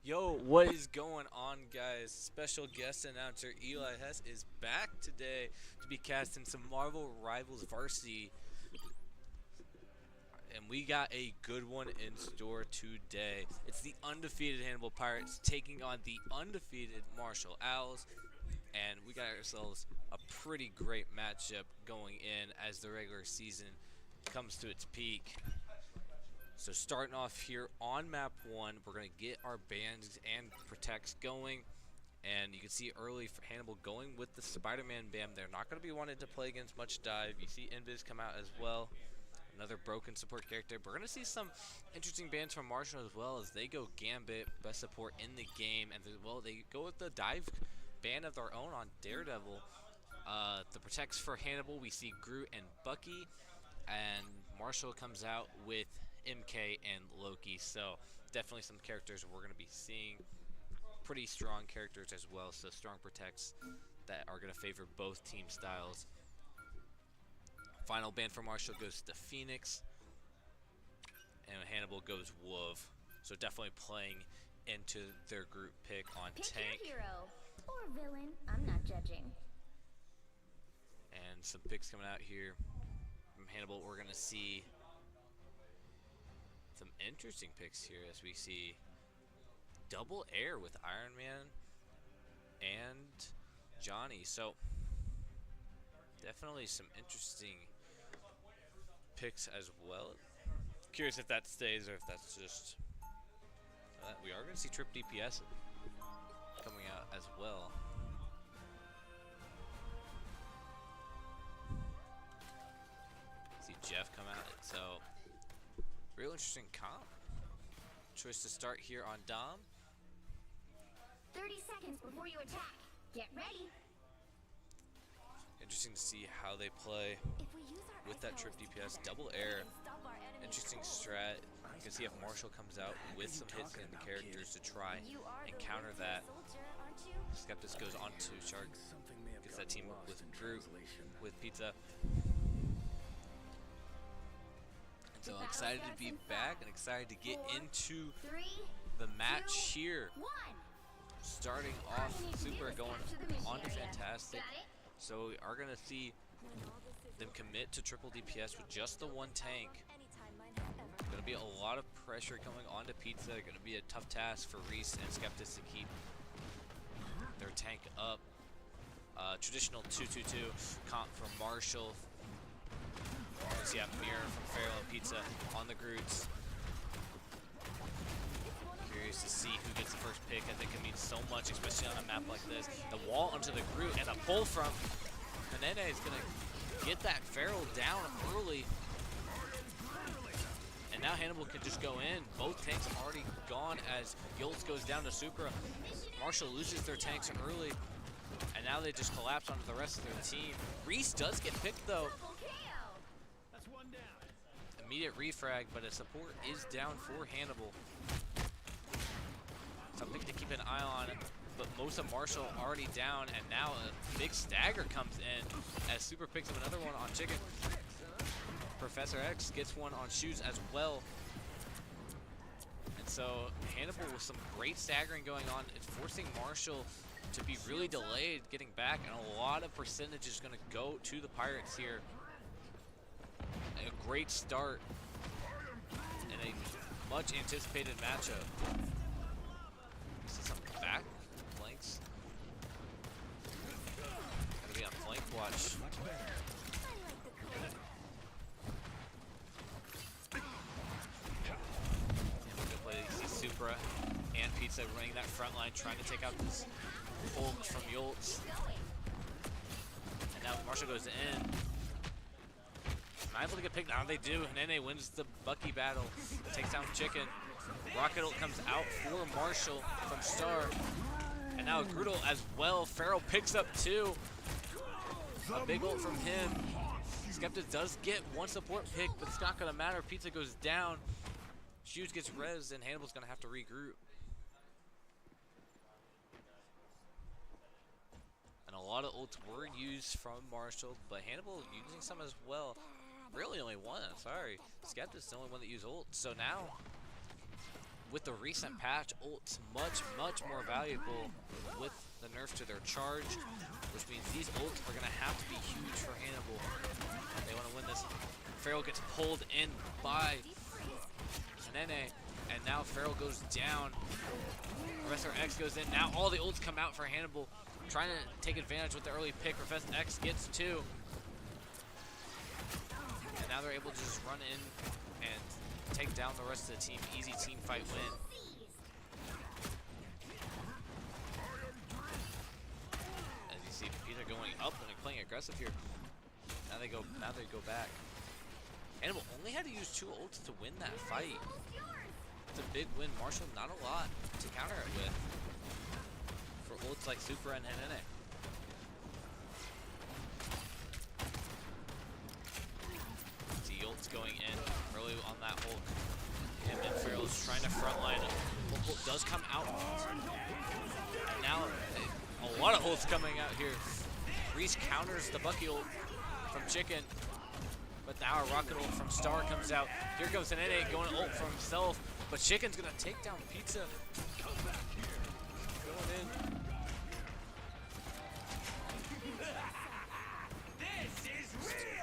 Yo, what is going on, guys? Special guest announcer Eli Hess is back today to be casting some Marvel Rivals Varsity, and we got a good one in store today. It's the undefeated Hannibal Pirates taking on the undefeated Marshall Owls, and we got ourselves a pretty great matchup going in as the regular season comes to its peak. So starting off here on map 1, we're going to get our bands and protects going. And you can see early for Hannibal going with the Spider-Man BAM. They're not going to be wanting to play against much dive. You see Invis come out as well. Another broken support character. We're going to see some interesting bands from Marshall as well as they go Gambit, best support in the game. And they go with the dive band of their own on Daredevil. The protects for Hannibal, we see Groot and Bucky. And Marshall comes out with MK and Loki. So definitely some characters we're going to be seeing. Pretty strong characters as well, so strong protects that are going to favor both team styles. Final ban for Marshall goes to Phoenix, and Hannibal goes Wolf. So definitely playing into their group pick on Pick tank. Your hero or villain. I'm not judging. And some picks coming out here from Hannibal. We're going to see some interesting picks here as we see double air with Iron Man and Johnny. So definitely some interesting picks as well. Curious if that stays or if that's just we are going to see Trip DPS coming out as well. See Jeff come out. So real interesting comp. Choice to start here on Dom. 30 seconds before you attack. Get ready. Interesting to see how they play with that Trip DPS. Double air. Interesting strat. You can see if Marshall comes out with some hits in the characters to try and counter that. Skeptis goes on to Shark. Gets that team up with Groot, with Pizza. And so I'm excited to be back and excited to get into the match here. Starting off super, going on to fantastic. So we are going to see them commit to triple DPS with just the one tank. Going to be a lot of pressure coming onto Pizza. Going to be a tough task for Reese and Skeptis to keep their tank up. Traditional 2-2-2 comp from Marshall. You see a mirror from Farrell and Pizza on the Groots. Curious to see who gets the first pick. I think it means so much, especially on a map like this. The wall onto the Groot and a pull from Nene is going to get that Farrell down early. And now Hannibal can just go in. Both tanks are already gone as Yoltz goes down to Supra. Marshall loses their tanks early. And now they just collapse onto the rest of their team. Reese does get picked though. Immediate refrag, but a support is down for Hannibal. Something to keep an eye on, but most of Marshall already down, and now a big stagger comes in as Super picks up another one on Chicken. Professor X gets one on Shoes as well. And so Hannibal with some great staggering going on, it's forcing Marshall to be really delayed getting back, and a lot of percentage is going to go to the Pirates here. A great start in a much anticipated matchup. See some back flanks. Gotta be on flank watch. And we're gonna play Supra and Pizza running that front line, trying to take out this ult from Yoltz. And now Marshall goes in. Not able to get picked. Now they do. Nene wins the Bucky battle. Takes down Chicken. Rocket ult comes out for Marshall from Star. And now Groot as well. Farrell picks up two. A big ult from him. Skeptic does get one support pick, but it's not going to matter. Pizza goes down. Shoes gets res, and Hannibal's going to have to regroup. And a lot of ults were used from Marshall, but Hannibal using some as well. Really only one, sorry. Skeptic's the only one that used ult. So now with the recent patch, ult's much more valuable with the nerf to their charge, which means these ults are going to have to be huge for Hannibal. They want to win this. Feral gets pulled in by Nene, and now Feral goes down. Professor X goes in. Now all the ults come out for Hannibal, trying to take advantage with the early pick. Professor X gets 2. And now they're able to just run in and take down the rest of the team. Easy team fight win. As you see, Peter going up and playing aggressive here. Now they go back. Hannibal only had to use 2 ults to win that fight. It's a big win. Marshall not a lot to counter it with for ults like Super and Nene. See ults going in early on that Hulk. Him and Feral's trying to frontline. Hulk does come out. And now a lot of ults coming out here. Reese counters the Bucky ult from Chicken. But now a rocket ult from Star comes out. Here comes Nene going ult for himself. But Chicken's gonna take down Pizza. Going in.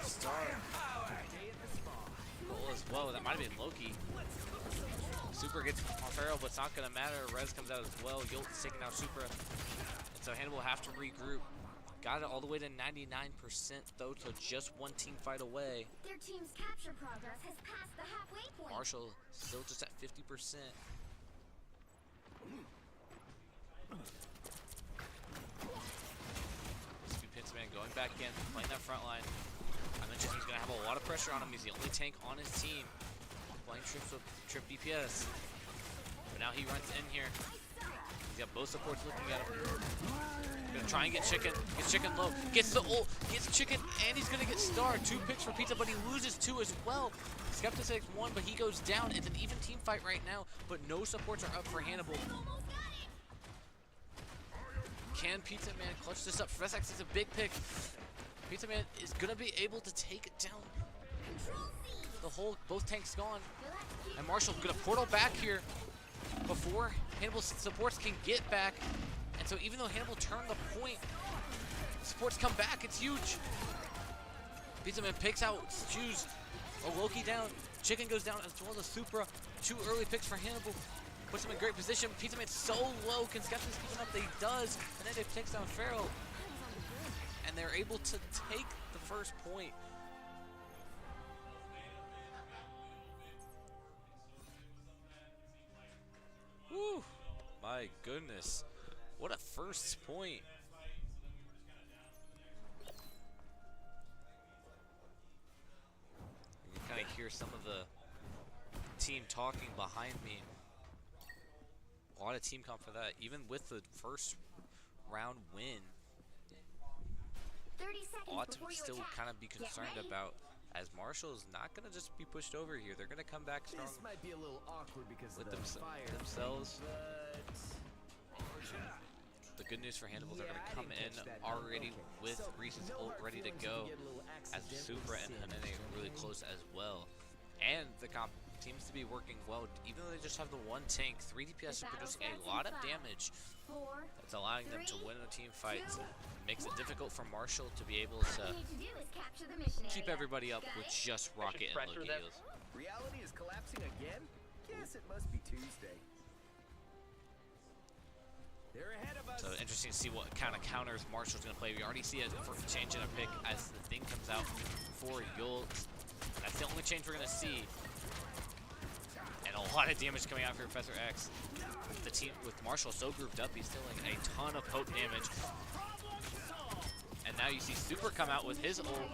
Star. Goal as well. That might have been Loki. Super gets on Feral, but it's not gonna matter. Rez comes out as well. Yolt's taking out Super. And so Hannibal will have to regroup. Got it all the way to 99% though, so just one team fight away. Their team's capture progress has passed the halfway point. Marshall still just at 50%. Pizzaman going back in, playing that front line. I mentioned he's gonna have a lot of pressure on him. He's the only tank on his team. Playing trip DPS. But now he runs in here. He's got both supports looking at him. Gonna try and get Chicken. Gets Chicken low. Gets the ult. Gets Chicken, and he's gonna get Star. 2 picks for Pizza, but he loses 2 as well. Skeptic 1, but he goes down. It's an even team fight right now, but no supports are up for Hannibal. Can Pizza Man clutch this up? Professor X is a big pick. Pizza Man is gonna be able to take it down. The whole, both tanks gone. And Marshall gonna portal back here before Hannibal's supports can get back. And so even though Hannibal turned the point, supports come back. It's huge. Pizza Man picks out Shoes. Or Loki down. Chicken goes down as well as Supra. 2 early picks for Hannibal. Puts him in great position. Pizza Man's so low. Can Skeptic's keep him up? They does. And then they takes down Feral. And they're able to take the first point. Woo! My goodness. What a first point. You can kind of hear some of the team talking behind me. A lot of team comp for that. Even with the first round win, 30 seconds a lot to before you still attack. kind of be concerned about, as Marshall's not going to just be pushed over here. They're going to come back strong This might be a little awkward because with of the fire themselves. but The good news for Hannibal, they're going to yeah, I come didn't in catch that. already Okay. with So, Reese's no ult hard ready to feelings if go, you get a little as accidentally Supra and singed. Hanene are really close as well. And the comp seems to be working well, even though they just have the 1 tank. 3 DPS are producing a lot of damage. 4. That's allowing them to win a team fight. Makes it difficult for Marshall to be able All to you need to do is capture the mission keep area. everybody up Got with it? just Rocket and pressure Loki them. heals. reality is collapsing again. Guess it must be Tuesday. They're ahead of us. So interesting to see what kind of counters Marshall's going to play. We already see a change in a pick as the thing comes out for Yult. That's the only change we're going to see. And a lot of damage coming out for Professor X. The team with Marshall so grouped up, he's dealing a ton of poke damage. And now you see Super come out with his ult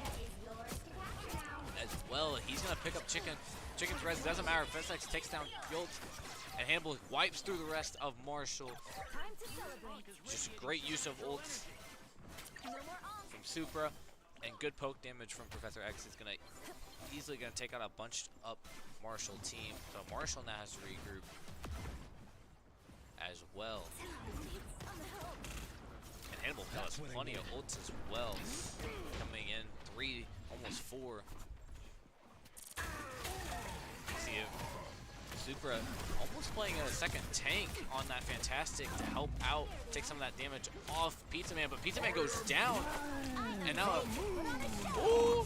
as well. He's going to pick up Chicken. Chicken's res doesn't matter. Professor X takes down Yult. And Hannibal wipes through the rest of Marshall. Time to celebrate. Just great use of ults No more on. from Supra, and good poke damage from Professor X is easily gonna take out a bunched up Marshall team. So Marshall now has to regroup as well. And Hannibal has plenty of ults as well. Coming in 3, almost 4. See if Supra almost playing a second tank on that Fantastic to help out, take some of that damage off Pizza Man, but Pizza Man goes down, and now ooh!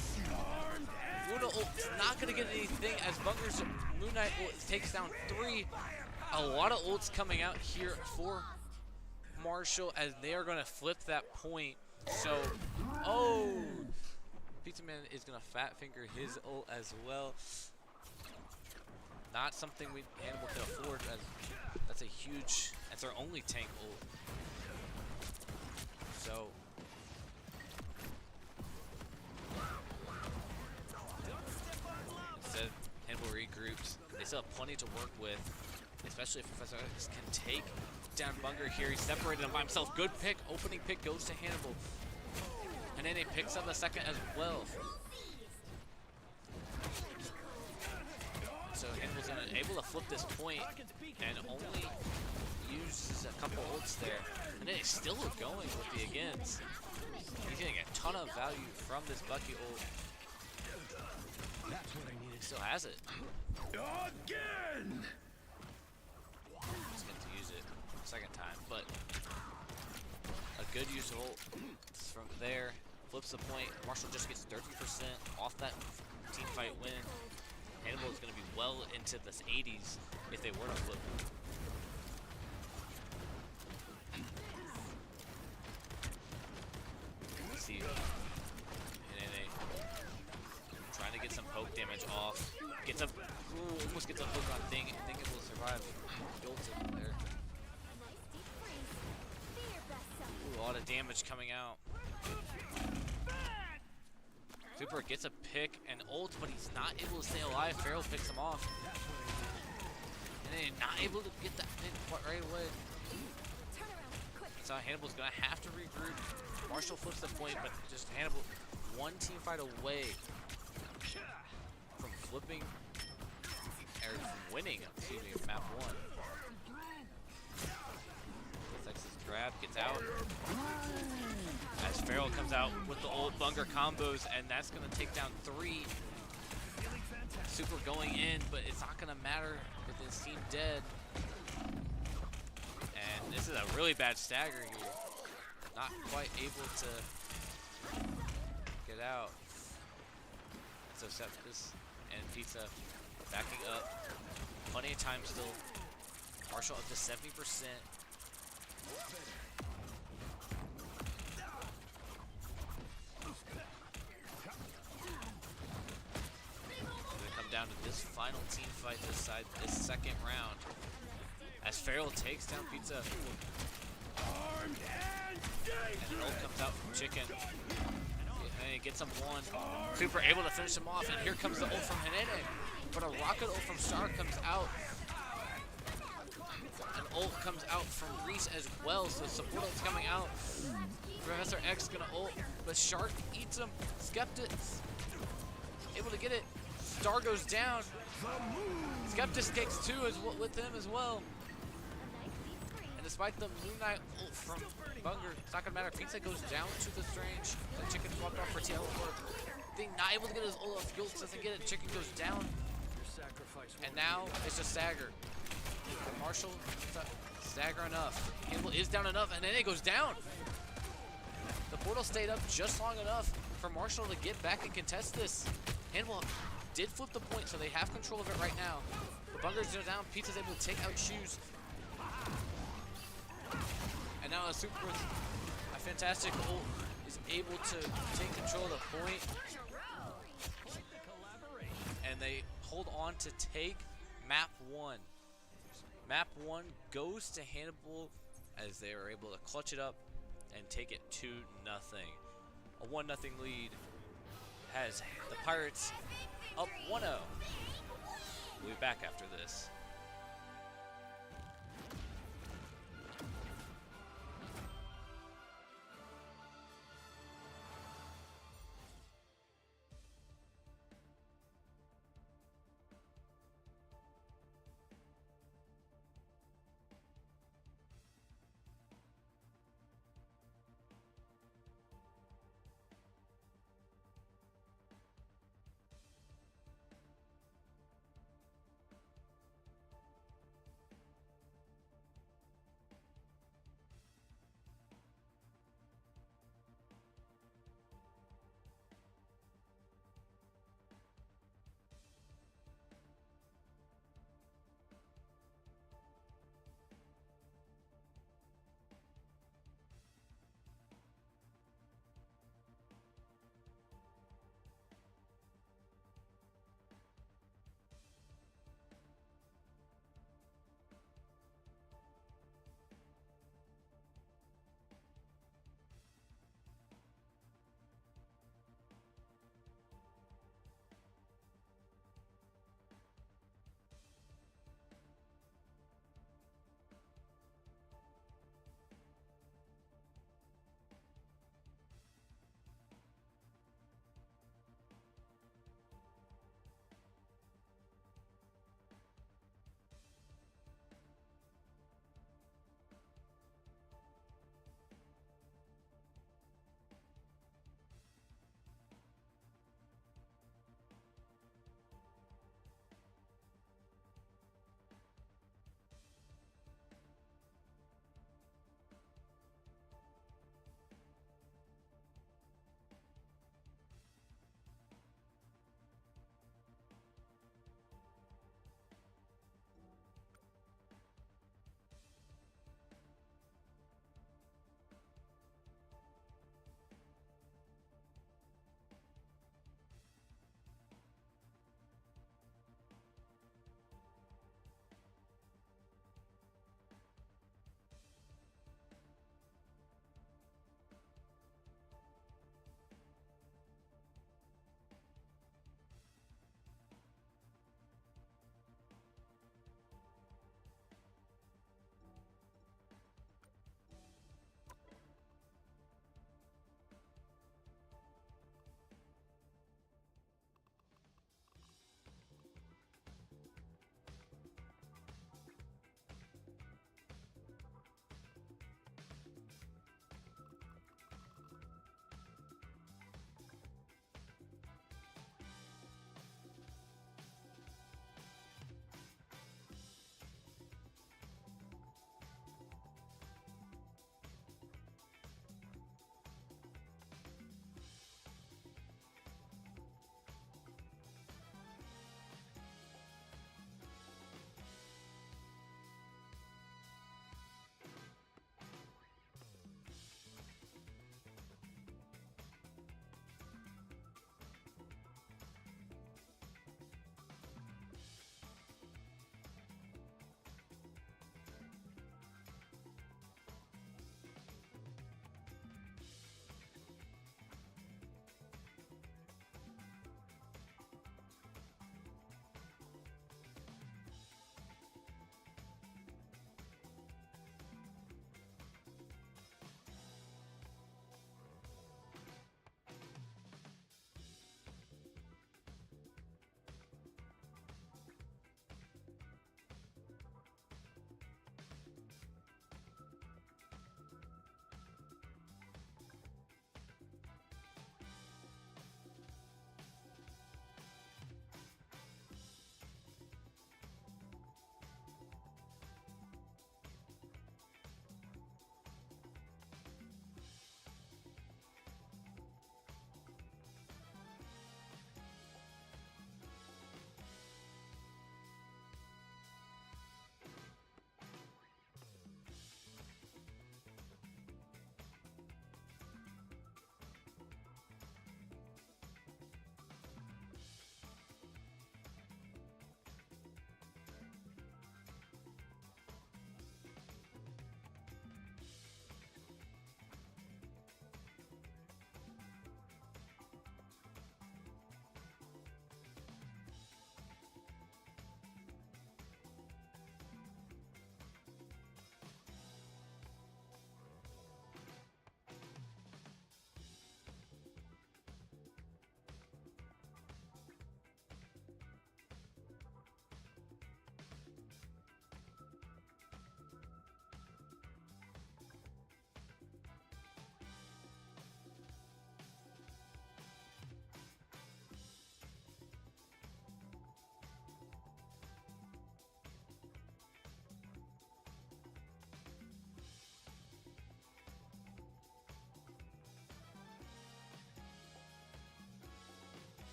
Luna ult's not gonna get anything as Bunker's Moon Knight ult takes down 3. A lot of ults coming out here for Marshall as they are gonna flip that point. So, oh! Pizza Man is gonna fat finger his ult as well. Not something Hannibal can afford, as that's a huge, that's our only tank ult. So, instead, Hannibal regroups. They still have plenty to work with, especially if Professor X can take down Bunger here. He's separated him by himself. Good pick. Opening pick goes to Hannibal. And then he picks up the second as well. So Hannibal's able to flip this point and only uses a couple ults there. And then he's still going with the against. He's getting a ton of value from this Bucky ult. He still has it. Again! He's going to use it second time, but a good use of ult from there. Flips the point. Marshall just gets 30% off that team fight win. Hannibal is going to be well into the 80s if they were to flip. Let's see. Trying to get some poke damage off. Gets a almost gets a hook on Thing. Thing will survive. Jolted there. Ooh, a lot of damage coming out. Super gets a pick and ult, but he's not able to stay alive. Farrell picks him off. And then not able to get that pin right away. So Hannibal's gonna have to regroup. Marshall flips the point, but just Hannibal one team fight away from flipping, or from winning, excuse me, map 1. Texas grab, gets out. As Farrell comes out with the old Bunger combos, and that's going to take down 3. Super going in, but it's not going to matter with his team dead. And this is a really bad stagger here. Not quite able to get out. And so Septus and Pizza backing up. Plenty of time still. Marshall up to 70%. Down to this final team fight to decide this second round. As Farrell takes down Pizza. And an ult comes out from Chicken. And he gets him one. Super able to finish him off. And here comes the ult from Henene. But a rocket ult from Star comes out. An ult comes out from Reese as well. So support ult's coming out. Professor X gonna ult. But Shark eats him. Skeptics able to get it. Star goes down. Skeptis takes 2 with him as well. And despite the Moon Knight ult from Bunger, it's not gonna matter. Pizza goes down to the Strange. The Chicken swapped off for teleport. Thing not able to get his ult off. Fuel doesn't get it. Chicken goes down. And now it's just stagger. Marshall, stagger enough. Hannibal is down enough, and then it goes down. The portal stayed up just long enough for Marshall to get back and contest this. Hannibal did flip the point, so they have control of it right now. The Bunger's down. Pizza's able to take out Shoes. And now a fantastic ult is able to take control of the point. And they hold on to take map 1. Map 1 goes to Hannibal as they are able to clutch it up and take it 2-0. A 1-0 lead has the Pirates up 1-0. We'll be back after this.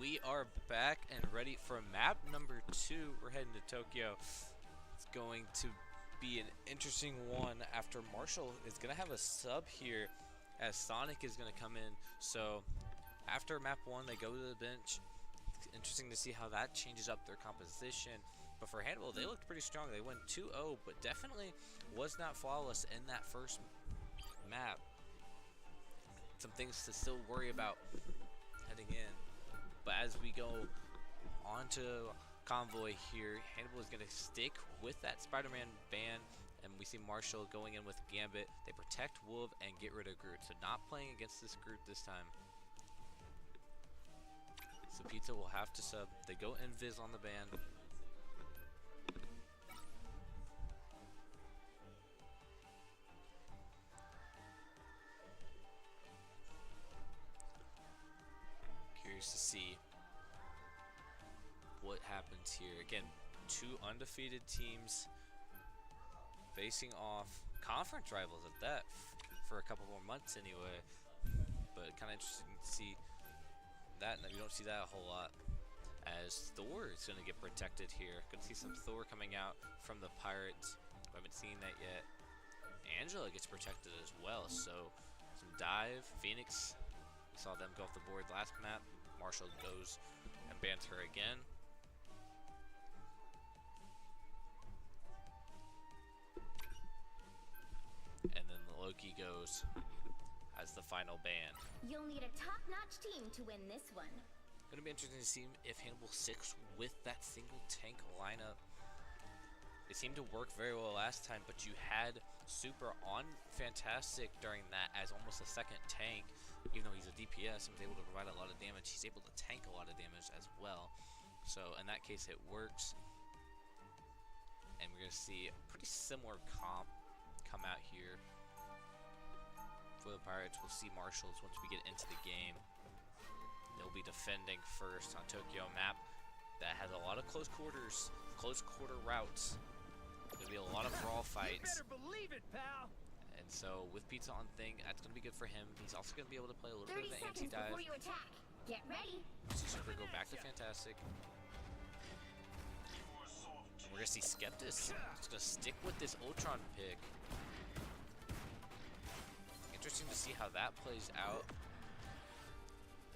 We are back and ready for map number 2. We're heading to Tokyo. It's going to be an interesting one after Marshall is going to have a sub here as Sonic is going to come in. So after map 1, they go to the bench. It's interesting to see how that changes up their composition. But for Hannibal, they looked pretty strong. They went 2-0, but definitely was not flawless in that first map. Some things to still worry about heading in. But as we go on to Convoy here, Hannibal is going to stick with that Spider-Man ban, and we see Marshall going in with Gambit. They protect Wolf and get rid of Groot, so not playing against this Groot this time. So Pizza will have to sub. They go Invis on the ban. Curious to see what happens here. Again, 2 undefeated teams facing off, conference rivals at that, for a couple more months anyway. But kind of interesting to see that, and we don't see that a whole lot. As Thor is going to get protected here. Going to see some Thor coming out from the Pirates. We haven't seen that yet. Angela gets protected as well, so some dive. Phoenix, we saw them go off the board last map. Marshall goes and bans her again. And then Loki goes as the final ban. You'll need a top-notch team to win this one. Gonna be interesting to see if Hannibal sticks with that single tank lineup. It seemed to work very well last time, but you had Super on Fantastic during that as almost a second tank. Even though he's a DPS and was able to provide a lot of damage, he's able to tank a lot of damage as well. So in that case, it works. And we're gonna see a pretty similar comp come out here for the Pirates. We'll see Marshalls once we get into the game. They'll be defending first on Tokyo map that has a lot of close quarters, close quarter routes. There'll be a lot of brawl fights. You better believe it, pal. And so with Pizza on thing, that's going to be good for him. He's also going to be able to play a little 30 bit of the seconds anti-dive. before you attack. Get ready. See Super go back to Fantastic. We're going to see Skeptis. He's going to stick with this Ultron pick. Interesting to see how that plays out.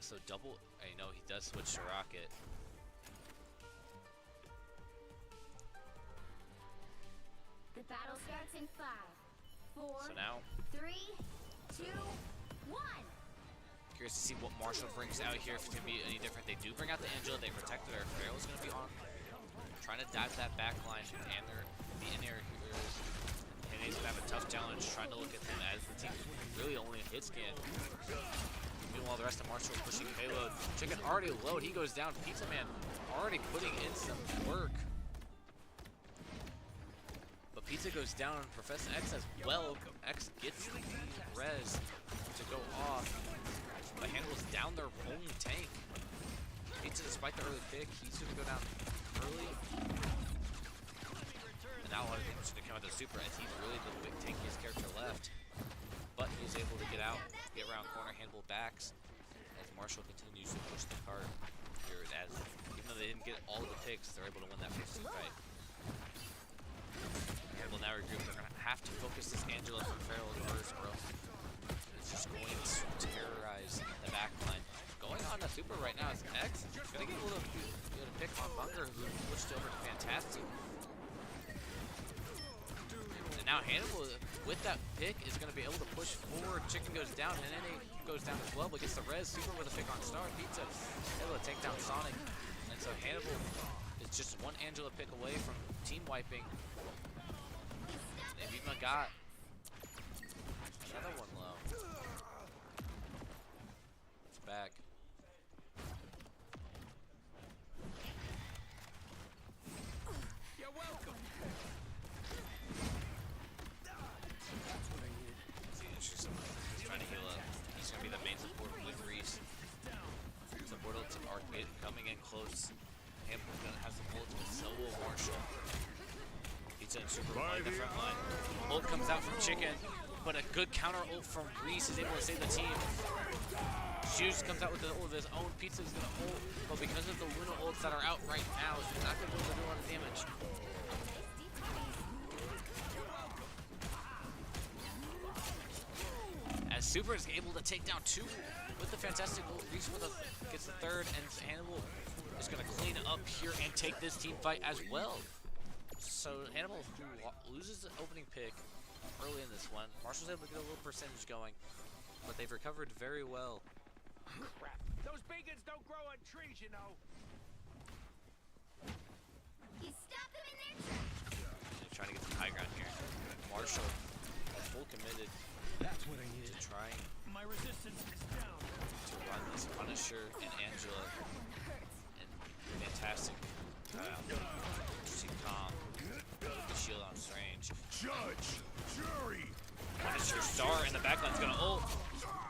So double, I know he does switch to Rocket. The battle starts in 5, 4, So now, 3, 2, 1. curious to see what Marshall brings out here, if it's going to be any different. They do bring out the Angela, they protected her. Farrell's going to be on, trying to dive that back line, and the in-air heroes. And he's going to have a tough challenge trying to look at him as the team really only a hit scan. Meanwhile, the rest of Marshall is pushing payload. Chicken already low, he goes down. Pizza Man already putting in some work. But Pizza goes down on Professor X as well. X gets the res to go off. But Hannibal's down their own tank. Pizza, despite the early pick, he's going to go down early. And now a lot of things are going to come out of Super as he's really the tankiest character left. But he's able to get out, get around corner, Hannibal backs as Marshall continues to push the cart here. As even though they didn't get all the picks, they're able to win that first team fight. Hannibal now regroup. They're gonna have to focus this Angela from Farrell first, or else it's just going to terrorize the back line. Going on to Super right now is X. Gonna get a little pick on Bunger, who switched over to Fantastic. And now Hannibal, with that pick, is going to be able to push forward. Chicken goes down, and NA goes down as well, but gets the res. Super with a pick on Star. Pizza able to take down Sonic. And so Hannibal is just one Angela pick away from team wiping. And Viva got another one low. It's back. You're welcome. He's trying to heal up. He's going to be the main support with Reese. Support ultimate Arcade coming in close. Hamilton's going to have some ultimate, so will Marshall. Pizza and Super on the front line. Ult comes out from Chicken. but a good counter ult from Reese is able to save the team. Shoes comes out with the ult of his own. Pizza is going to ult, but because of the Luna ults that are out right now, he's not going to be able to do a lot of damage. As Super is able to take down 2 with the fantastic ult. Reese gets the 3rd, and Hannibal is going to clean up here and take this team fight as well. So Hannibal, who loses the opening pick early in this one, Marshall's able to get a little percentage going, but they've recovered very well. Crap. Those beacons don't grow on trees, you know. You stop them in their tracks. Trying to get some high ground here. Marshall full committed That's what I need. to trying My resistance is down. to run this Punisher and Angela. And fantastic. Interesting comp. The shield on Strange. Judge, jury. Punisher Star in the backline's gonna ult.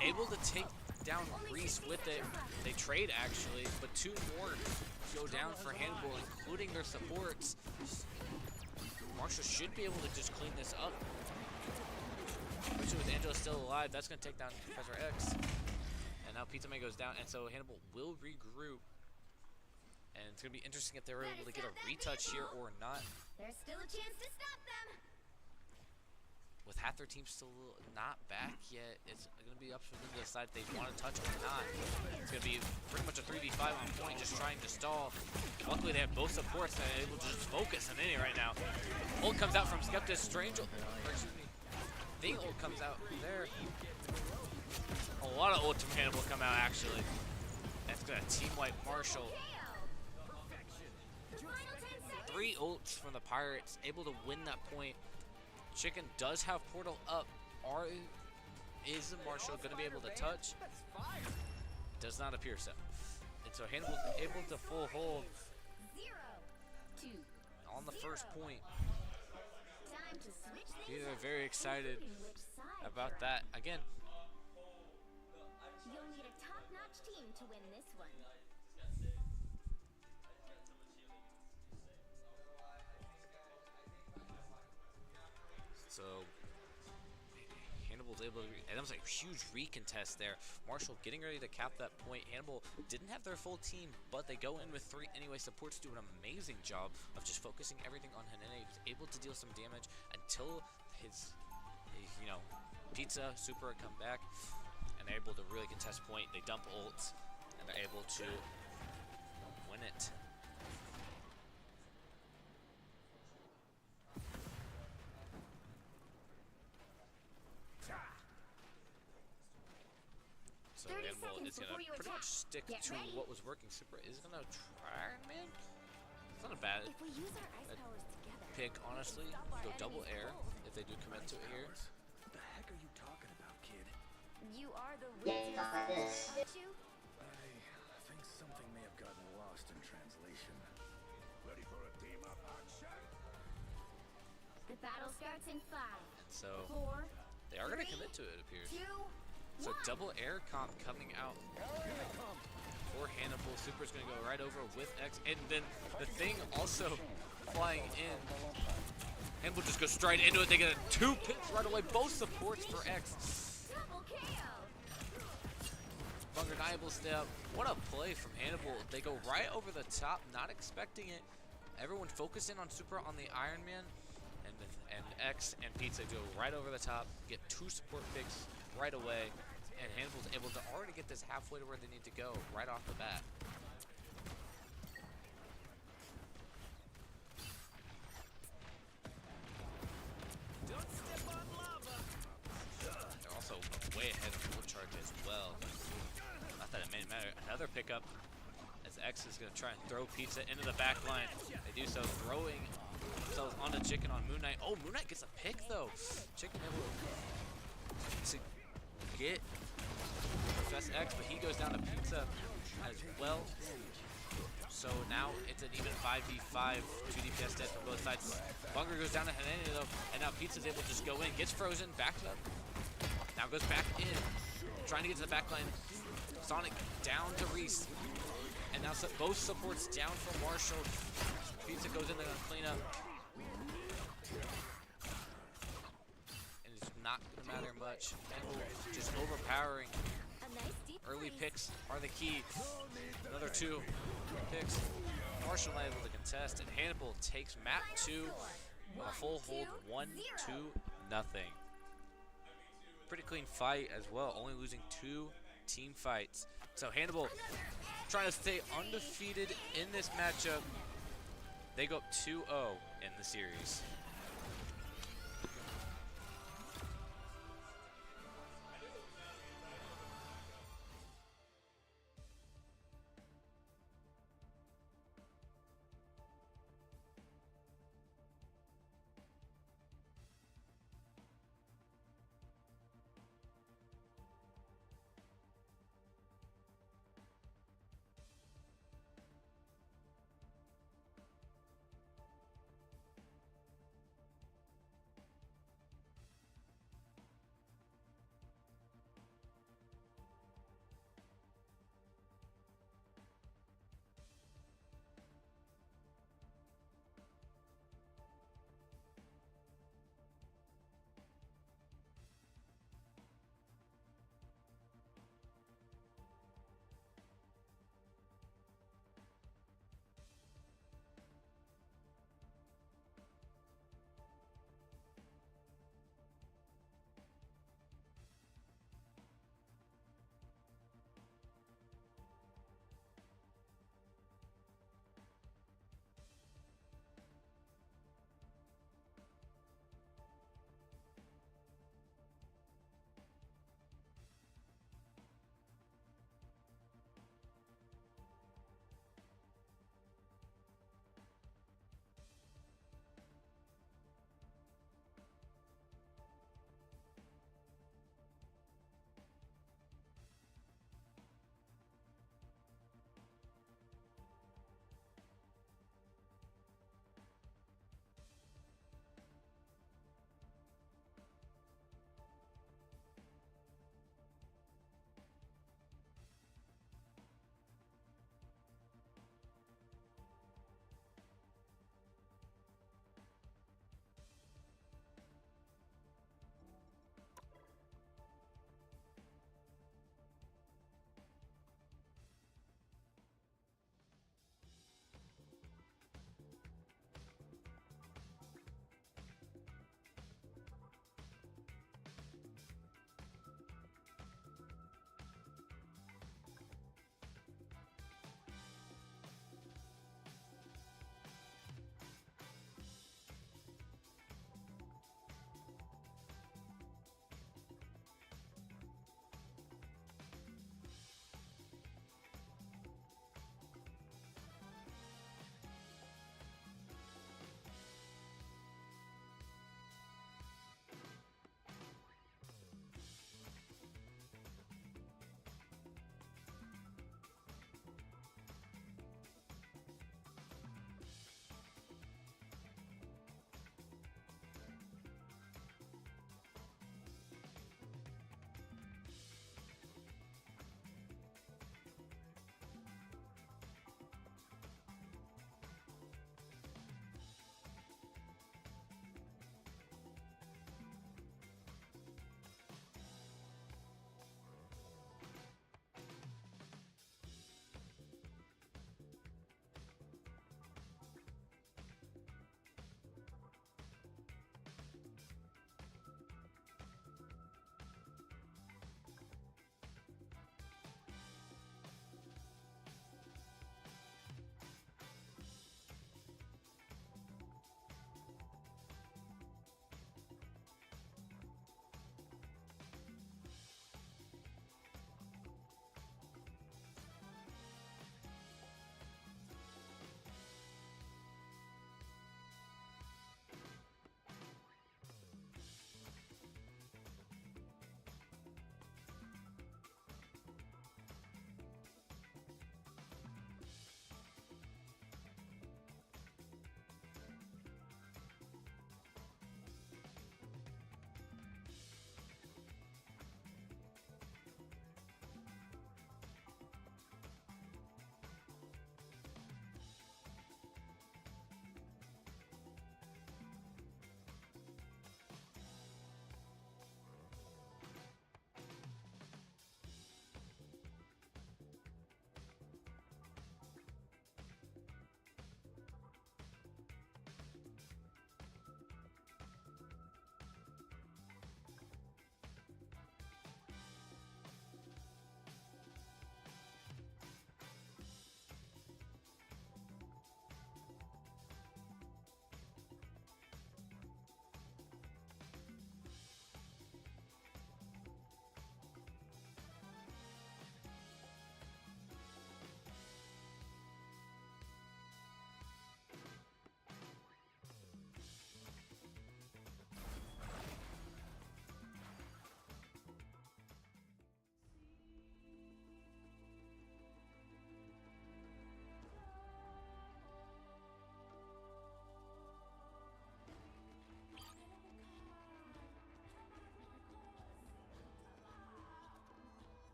Able to take down Reese with it. They trade actually, but 2 more go down for Hannibal, including their supports. Marshall should be able to just clean this up. Especially with Angela still alive, that's gonna take down Professor X. And now Pizza Man goes down, and so Hannibal will regroup. And it's gonna be interesting if they're able to get a retouch here or not. There's still a chance to stop them. With half their team still not back yet, it's going to be up to them to decide if they want to touch or not. It's going to be pretty much a 3v5 on point, just trying to stall. Luckily, they have both supports that are able to just focus on any right now. Ult comes out from Skeptis. Strange, or excuse me, Thing ult comes out there. A lot of ults from Hannibal come out, actually. That's going to team wipe Marshall. The final 10 seconds. 3 ults from the Pirates, able to win that point. Chicken does have portal up. Is Marshall going to be able to touch? Does not appear so. And so Hannibal's able to full hold 0, 2. on the first point. Time to switch They're things up. very excited Including which side about you're that. Again, on. You'll need a top-notch team to win this one. so Hannibal's able to, and that was a huge recontest there. Marshall getting ready to cap that point. Hannibal didn't have their full team, but they go in with 3 anyway. Supports do an amazing job of just focusing everything on Hanene. He's able to deal some damage until his Pizza, Super come back, and they're able to really contest point. They dump ults, and they're able to win it. So 30 Hannibal seconds is going before to you pretty attack. much stick Get to ready. what was working. Super is going to try Iron Man. It's not a bad If we use our ice That powers together, pick, honestly. stop You our go double enemy's air goals. if they do commit to it here. What the heck are you talking about, kid? You are the Yeah, wizard, stuff like this. aren't you? I think something may have gotten lost in translation. Ready for a team up action? The battle starts in 5, And so 4, they are going to commit to it, it appears. 2, So 1. double air comp coming out for Hannibal. Super's going to go right over with X. And then the Thing also flying in. Hannibal just goes straight into it. They get a 2 picks right away. Both supports for X. Double KO. Undeniable step. What a play from Hannibal. They go right over the top, not expecting it. Everyone focusing on Super on the Iron Man. And X and Pizza go right over the top, get 2 support picks right away. And Hannibal's able to already get this halfway to where they need to go right off the bat. Don't step on lava. They're also way ahead of full charge as well. Not that it may matter. Another pickup as X is going to try and throw Pizza into the back line. They do so, throwing themselves onto Chicken on Moon Knight. Oh, Moon Knight gets a pick though. Chicken able to get Professor X, but he goes down to Pizza as well. So now it's an even 5v5, 2 DPS dead from both sides. Bunger goes down to Hanene though, and now Pizza's able to just go in, gets frozen, backs up. Now goes back in, trying to get to the back line. Sonic down to Reese. And now both supports down from Marshall. Pizza goes in there to clean up. And it's not going to matter much. Hannibal just overpowering. A nice deep Early freeze. picks are the key. Another 2 picks. Marshall not able to contest, and Hannibal takes map 2 with a full hold 1-2 nothing. Pretty clean fight as well, only losing 2 team fights. So Hannibal trying to stay undefeated in this matchup. They go up 2-0 in the series.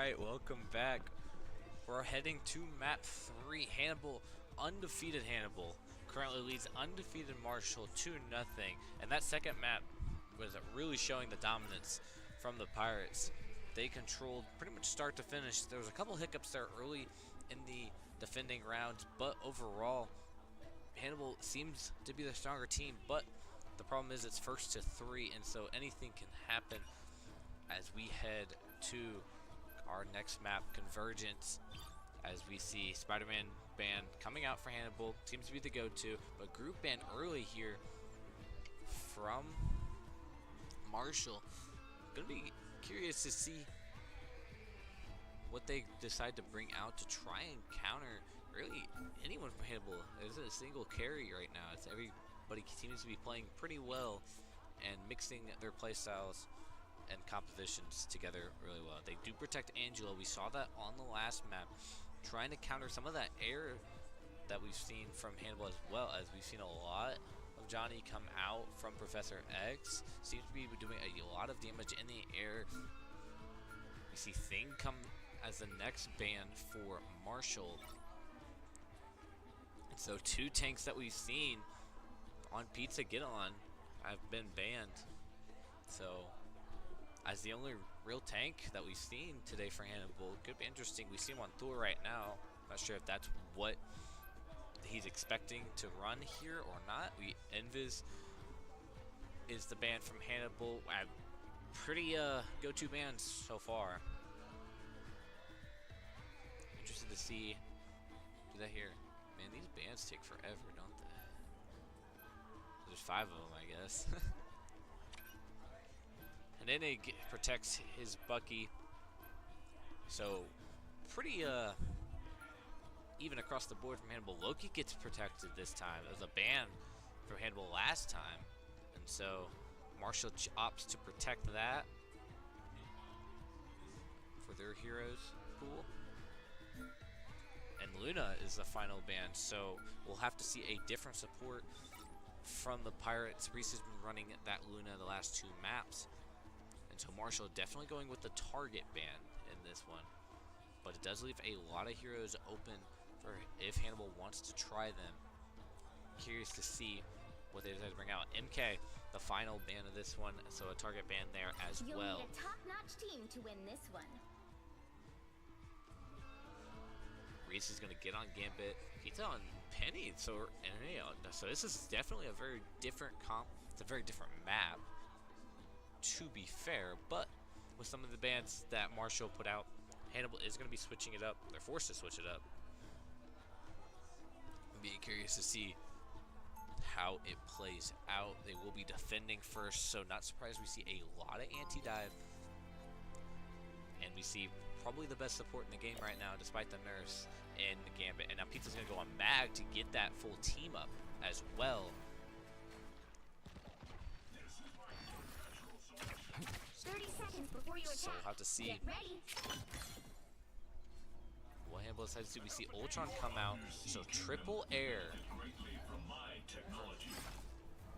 Alright, welcome back. We're heading to map 3. Hannibal, undefeated Hannibal, currently leads undefeated Marshall 2-0. And that second map was really showing the dominance from the Pirates. They controlled pretty much start to finish. There was a couple hiccups there early in the defending rounds, but overall, Hannibal seems to be the stronger team, but the problem is it's first to 3, and so anything can happen as we head to our next map, Convergence, as we see Spider-Man band coming out for Hannibal. Seems to be the go-to, but group band early here from Marshall. Gonna be curious to see what they decide to bring out to try and counter really anyone from Hannibal. There's a single carry right now. It's everybody seems to be playing pretty well and mixing their playstyles and compositions together really well. They do protect Angela. We saw that on the last map, trying to counter some of that air that we've seen from Hannibal, as well as we've seen a lot of Johnny come out from Professor X. Seems to be doing a lot of damage in the air. We see Thing come as the next ban for Marshall. And so 2 tanks that we've seen on Pizza Get On have been banned. So as the only real tank that we've seen today for Hannibal, could be interesting. We see him on Thor right now. Not sure if that's what he's expecting to run here or not. Invis is the band from Hannibal. Pretty go-to bands so far. Interested to see. Do that here. Man, these bands take forever, don't they? There's 5 of them, I guess. And then it protects his Bucky. So pretty even across the board from Hannibal. Loki gets protected this time. There was a ban from Hannibal last time, and so Marshall opts to protect that for their heroes pool. And Luna is the final ban, so we'll have to see a different support from the Pirates. Reese has been running that Luna the last 2 maps. And so Marshall definitely going with the target ban in this one. But it does leave a lot of heroes open for if Hannibal wants to try them. Curious to see what they decide to bring out. MK, the final ban of this one, so a target ban there as You'll well. need a top-notch team to win this one. Reese is going to get on Gambit. He's on Penny. So this is definitely a very different comp. It's a very different map, to be fair, but with some of the bands that Marshall put out, Hannibal is going to be switching it up. They're forced to switch it up. I'm being curious to see how it plays out. They will be defending first, so not surprised we see a lot of anti-dive. And we see probably the best support in the game right now, despite the nurse in the Gambit. And now Pizza's going to go on Mag to get that full team up as well. 30 seconds before you So attack. we'll have to see Get ready. what Hannibal decides to do. We see Ultron come out, so triple air. Greatly from my technology.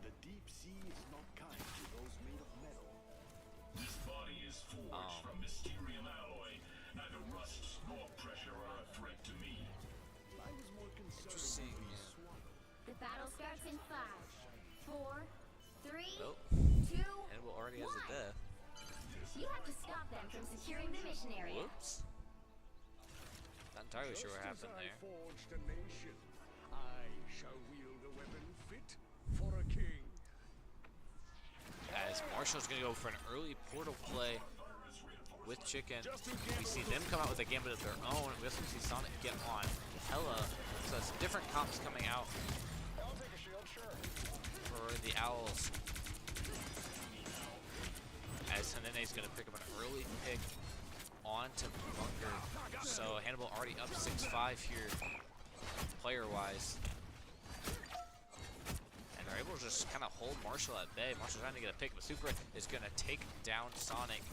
The deep sea is not kind to those made of metal. This body is forged from Mysterium alloy. Neither rust nor pressure are a threat to me. I was more concerned Interesting, with yeah. being swallowed. The battle starts in 5, 4, 3, Oh, 2, Hannibal already has a 1. death. You have to stop them from securing the mission area. Whoops. Not entirely sure what Just happened as I there. forged a nation, I shall wield a weapon fit for a king. As Marshall's going to go for an early portal play with Chicken. We see them come out with a Gambit of their own. We also see Sonic get on Hella. So some different comps coming out for the Owls. As Hanene's going to pick up an early pick onto Bunker. So Hannibal already up 6-5 here, player-wise. And they're able to just kind of hold Marshall at bay. Marshall trying to get a pick, but Super is going to take down Sonic.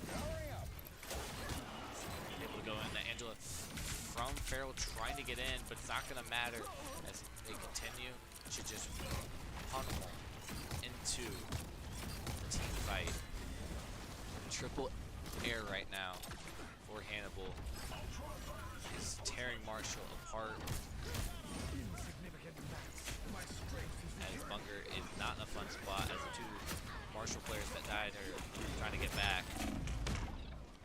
Able to go in. Angela from Feral trying to get in, but it's not going to matter as they continue to just pummel into the team fight. Triple air right now for for Hannibal is tearing Marshall apart. As Bunger is not in a fun spot as the two Marshall players that died are trying to get back.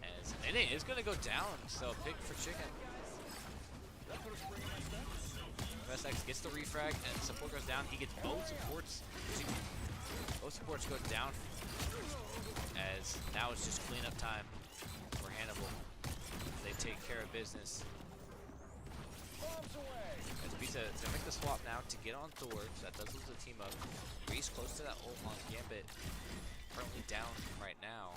As Nene is going to go down, so pick for Chicken. SX gets the refrag and support goes down. He gets both supports. Both supports go down. As now it's just cleanup time for Hannibal. They take care of business. As Pizza is gonna make the swap now to get on Thor, so that does lose the team up. Reese close to that ult on Gambit. Currently down right now.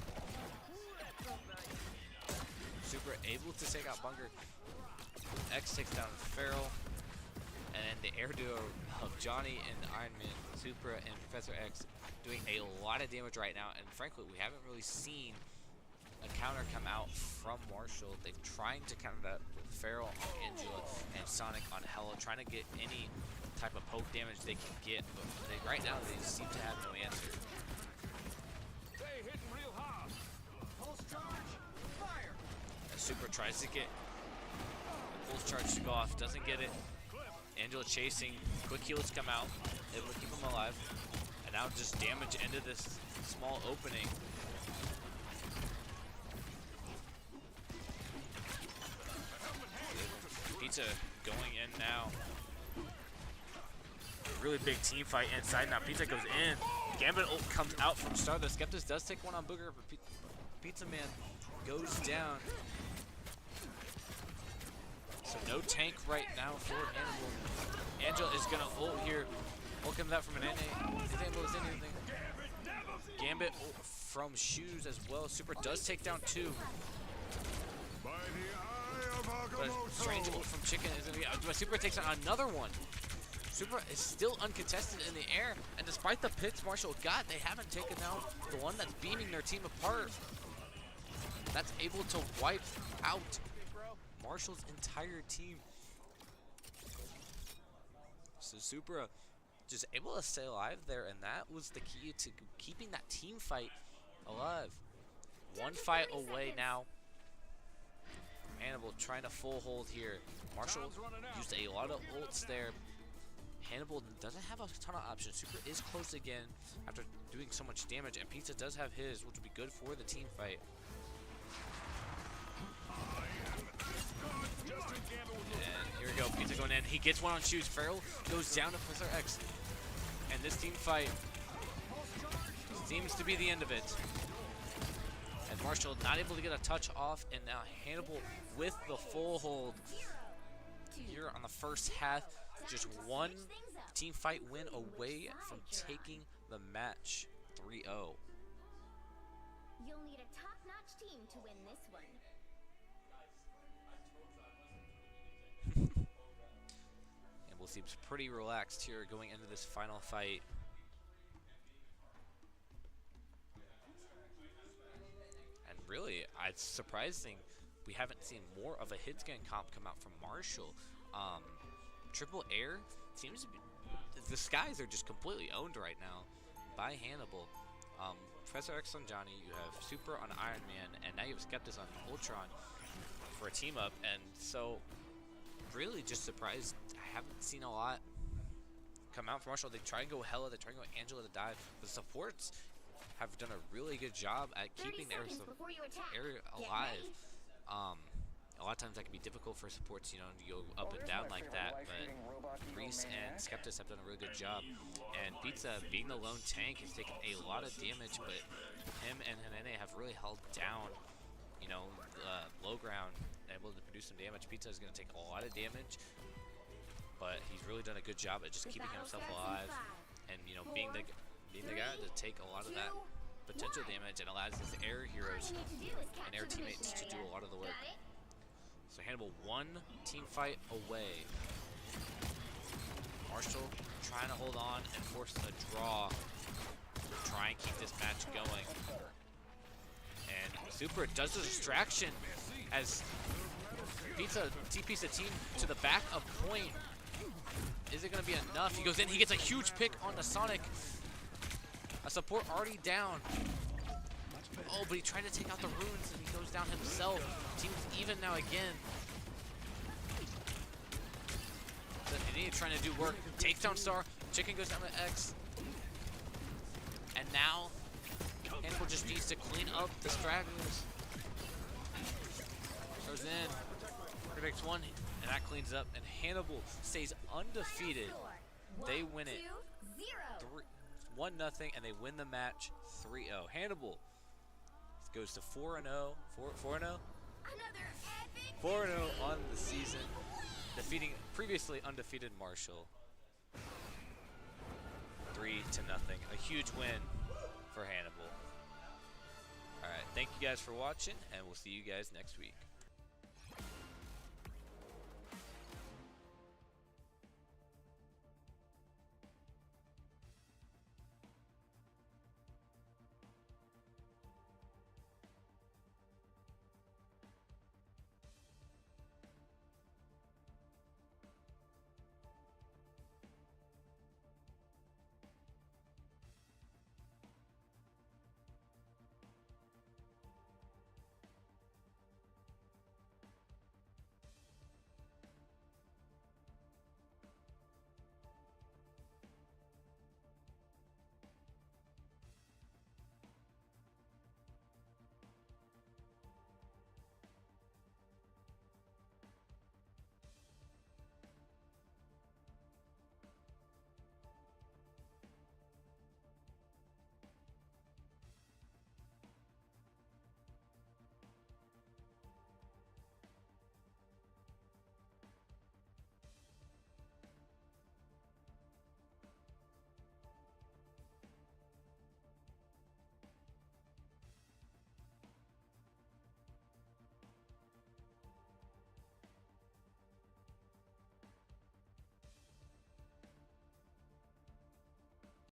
Super able to take out Bunger. X takes down Feral. And then the air duo of Johnny and Iron Man, Supra and Professor X doing a lot of damage right now. And frankly, we haven't really seen a counter come out from Marshall. They're trying to counter that with Feral on Angela and Sonic on Hella, trying to get any type of poke damage they can get. But right now, they seem to have no answer. They hitting real hard. Pulse charge. Fire. As Super tries to get the pulse charge to go off, doesn't get it. Angela chasing, quick heals come out, able to keep him alive, and now just damage into this small opening. Pizza going in now. Really big team fight inside now. Pizza goes in. Gambit ult comes out from start. The Skeptis does take one on Booger, but Pizza Man goes down. So no tank right now for Hannibal. Angela is gonna ult here. Ult comes out from an NA. Is able to anything. Gambit ult from Shoes as well. Super does take down two. But strange ult from Chicken is gonna be out. But Super takes down another one. Super is still uncontested in the air, and despite the pits Marshall got, they haven't taken down the one that's beaming their team apart. That's able to wipe out Marshall's entire team. So Supra just able to stay alive there, and that was the key to keeping that team fight alive. One fight away now. Hannibal trying to full hold here. Marshall used a lot of ults there. Hannibal doesn't have a ton of options. Super is close again after doing so much damage, and Pizza does have his, which will be good for the team fight. And here we go, Pizza going in. He gets one on Shoes. Feral goes down to Professor X. And this team fight seems to be the end of it. And Marshall not able to get a touch off, and now Hannibal with the full hold here on the first half. Just one team fight win away from taking the match 3-0. You'll need a top-notch team to win this one. Hannibal seems pretty relaxed here going into this final fight. And really, it's surprising we haven't seen more of a hit scan comp come out from Marshall. Triple Air seems to be, the skies are just completely owned right now by Hannibal. Professor X on Johnny, you have Super on Iron Man, and now you have Skeptis on Ultron for a team up. And so really just surprised I haven't seen a lot come out from Marshall. They try and go Hella, they try and go Angela to dive. The supports have done a really good job at keeping the air alive. A lot of times that can be difficult for supports, you know, to go up and down like that, but Reese and Skeptis have done a really good job. And Pizza, being the lone tank, has taken a lot of damage, but him and Hanene have really held down, you know, low ground, able to produce some damage. Pizza is going to take a lot of damage, but he's really done a good job at just keeping himself alive and, you know, being the guy to take a lot of that potential damage and allows his air heroes and air teammates to do a lot of the work. So Hannibal one team fight away. Marshall trying to hold on and force a draw to try and keep this match going. And Super does the distraction as Pizza TPs the team to the back of point. Is it going to be enough? He goes in, he gets a huge pick on the Sonic. A support already down. Oh, but he tried to take out the runes and he goes down himself. Team's even now again. Anita trying to do work. Takes down Star. Chicken goes down to X. And now, Hannibal just needs to clean up the stragglers. Goes in. Predicts one, and that cleans up. And Hannibal stays undefeated. They win it 1-0, and they win the match 3-0. Hannibal goes to 4-0. 4-0? 4-0 on the season, defeating previously undefeated Marshall 3-0. A huge win for Hannibal. Alright, thank you guys for watching, and we'll see you guys next week.